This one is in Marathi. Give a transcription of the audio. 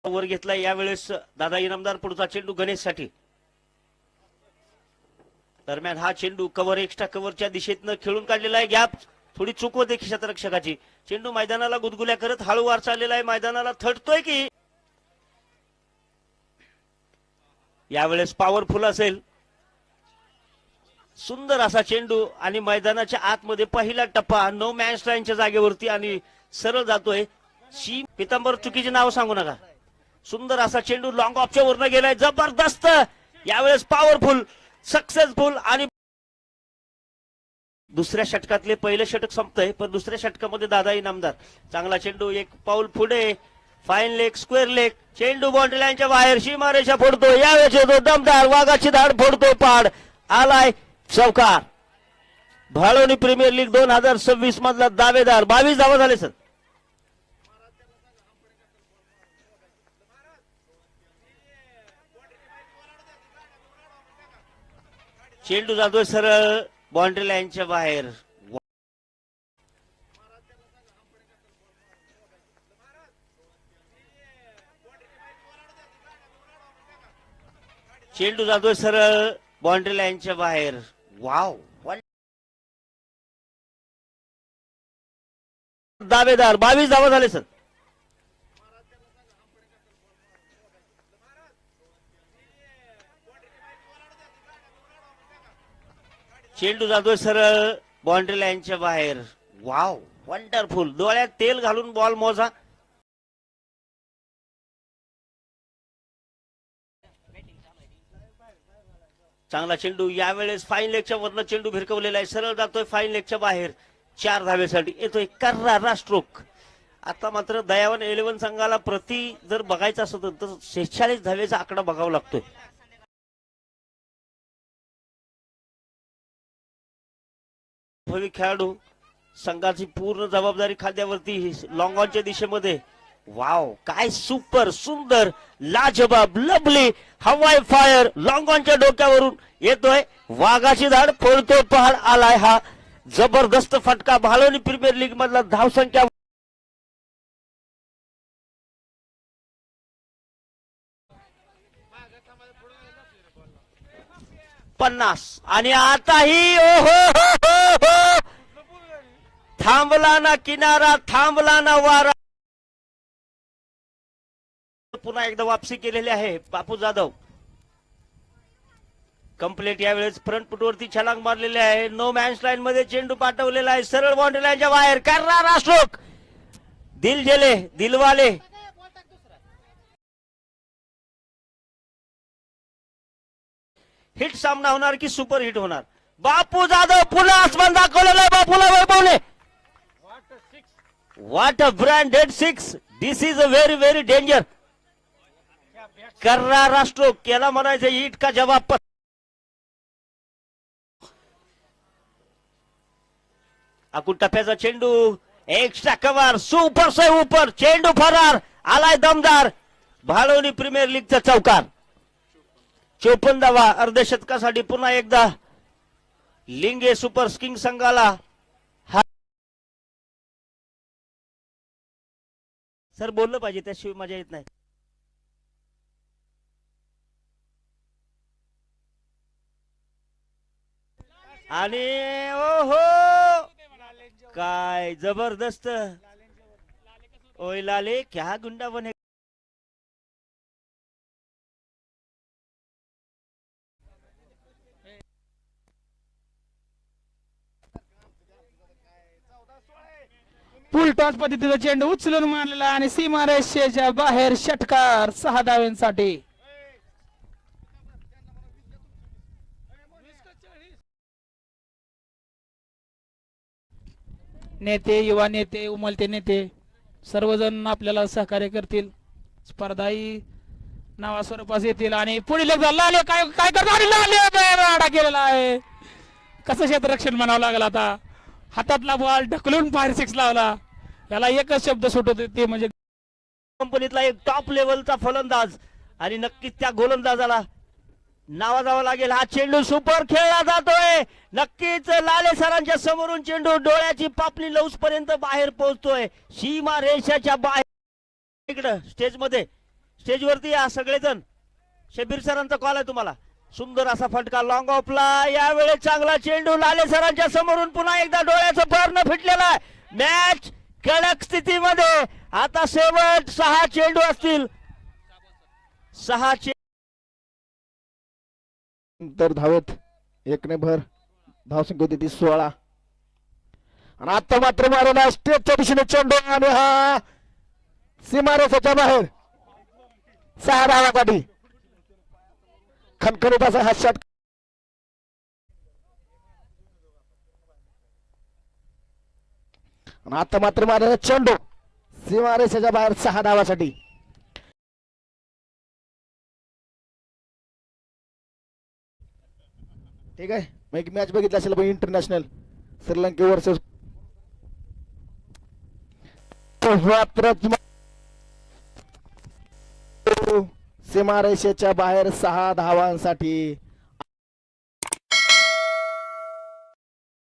वर घेतला यावेळेस दादा इनामदार पुढचा चेंडू गणेशसाठी. दरम्यान हा चेंडू कव्हर एक्स्ट्रा कव्हरच्या दिशेतनं खेळून काढलेला आहे. गॅप थोडी चूक होते क्षेत्ररक्षकाची. चेंडू मैदानाला गुदगुल्या करत हळूवार चाललेला आहे. मैदानाला थटतोय की यावेळेस पॉवरफुल असेल. सुंदर असा चेंडू आणि मैदानाच्या आतमध्ये पहिला टप्पा नो मॅन्स लाईनच्या जागेवरती आणि सरळ जातोय. शी पितांबर चुकीचे नाव सांगू नका. सुंदर असा चेंडू लॉंग ऑफच्या वरनं गेलाय. जबरदस्त यावेळेस पॉवरफुल सक्सेसफुल आणि दुसऱ्या षटकातले पहिले षटक संपतंय पण दुसऱ्या षटकामध्ये दादा इनामदार. चांगला चेंडू एक पाऊल पुढे. Fine leg square leg. चेंडू बाउंड्री लाईनच्या बाहेर सीमारेषा फोडतो. यावेळेस येतो दमदार वाघाची धाड फोडतो. पाड आलाय चौकार. भाळवणी प्रीमियर लीग 2026 मधला दावेदार. 22 धावा झाले सर. चेंडू जातोय सरळ बाउंड्री लाईनच्या बाहेर. चेंडू जातोय सरळ बाउंड्री लाईनच्या बाहेर. वाव दावेदार. 22 धावा झाले सर. चेंडू जातोय सरळ बाउंड्री लाईनच्या बाहेर. Wow wonderful. डोळ्यात तेल घालून बॉल मोजा. चांगला चेंडू यावेळेस फाईन लेगच्या वरनं चेंडू भिरकवलेला आहे. सरळ जातोय फाईन लेगच्या बाहेर. 4 धावेसाठी येतोय कर्रारा स्ट्रोक. आता मात्र दयावन 11 संघाला प्रति जर बघायचं असतं तर 46 धावेचा आकडा बघावा लागतोय. भवी खेळाडू संघाची पूर्ण जबाबदारी खांद्यावरती लॉंग ऑनच्या दिशेमध्ये. वाव काय सुपर सुंदर लाजबाब लवली हवाई फायर. लॉंग ऑनच्या डोक्यावरून येतोय वाघाची धाड फोडतो. पहाड आलाय हा जबरदस्त फटका. भाळवणी प्रीमियर लीग मधला धावसंख्या 50 आणि आताही ओहो थांबला ना किनारा थांबला ना वारा. पुन्हा एकदा वापसी केलेली आहे बापू जाधव. कंप्लीट यावेळेस फ्रंट फुटवरती छलांग मारलेले आहे. नो मॅन्स लाईन मध्ये चेंडू पाठवलेला आहे सरळ बाउंड्री लाईनच्या बाहेर. कर्रारा स्ट्रोक. दिल जेले दिलवाले. हिट सामना होणार की सुपर हिट होणार. बापू जाधव पुन्हा आसमान दाखवलेला आहे. बापूला वैभवने. What a branded 6. This is a very very danger. कर्रारा स्ट्रोक केला म्हणायचं हिट का जवाब. आकुट टप्प्याचा चेंडू एक्स्ट्रा कव्हर सुपर से ऊपर. चेंडू फरार आलाय दमदार. भाळवणी प्रीमियर लीगचा चौकार. 54 धावा अर्धशतकासाठी पुन्हा एकदा लिंगे सुपर किंग संघाला. सर बोललं पाहिजे त्याशिवाय मजा येत नाही. आणि ओहो काय जबरदस्त. ओय लाले क्या गुंडा बने. फुल टॉस पद्धतीचा चेंडू उचलून मारलेला आणि सीमारेषेच्या बाहेर षटकार. 6 धावांसाठी. नेते युवा नेते उमलते नेते सर्वजण आपल्याला सहकार्य करतील. स्पर्धा ही नावा स्वरूपास येतील आणि पुढील लाले काय काय करतो केलेला आहे. कसं क्षेत्ररक्षण म्हणावं लागलं. आता हातातला बॉल ढकलून फायर 6 लावला. याला एकच शब्द सुटत ते म्हणजे कंपनीतला एक टॉप लेवलचा फलंदाज आणि नक्कीच त्या गोलंदाजाला नावा जावं लागेल. हा चेंडू सुपर खेळला जातोय. नक्कीच लाले सरांच्या समोरून चेंडू डोळ्याची पापणी लौस पर्यंत बाहेर पोहोचतोय. सीमा रेषाच्या बाहेर इकडं स्टेज मध्ये स्टेजवरती या सगळेजण. शबीर सरांचा कॉल आहे तुम्हाला. सुंदर असा फटका लॉंग ऑफला. यावेळेस चांगला चेंडू लाले सरांच्या समोरून पुन्हा एकदा डोळ्याचं भर न फिटलेला आहे. मॅच कडक स्थितीमध्ये. आता शेवट 6 चेंडू असतील. 6 तर धावत एकने भर धावसंख्या होती ती 16. आणि आता मात्र मारला स्टेजच्या दिशेने चेंडू आणि हा सीमारेषेच्या बाहेर 6 धावासाठी खणखणीत असा हा शॉट. आणि आता मात्र मारला चेंडू सीमारेषेच्या बाहेर 6 धावासाठी. ठीक आहे. मग एक मॅच बघितला असेल पण इंटरनॅशनल श्रीलंके वर्सेस सीमारेषेच्या बाहेर 6 धावांसाठी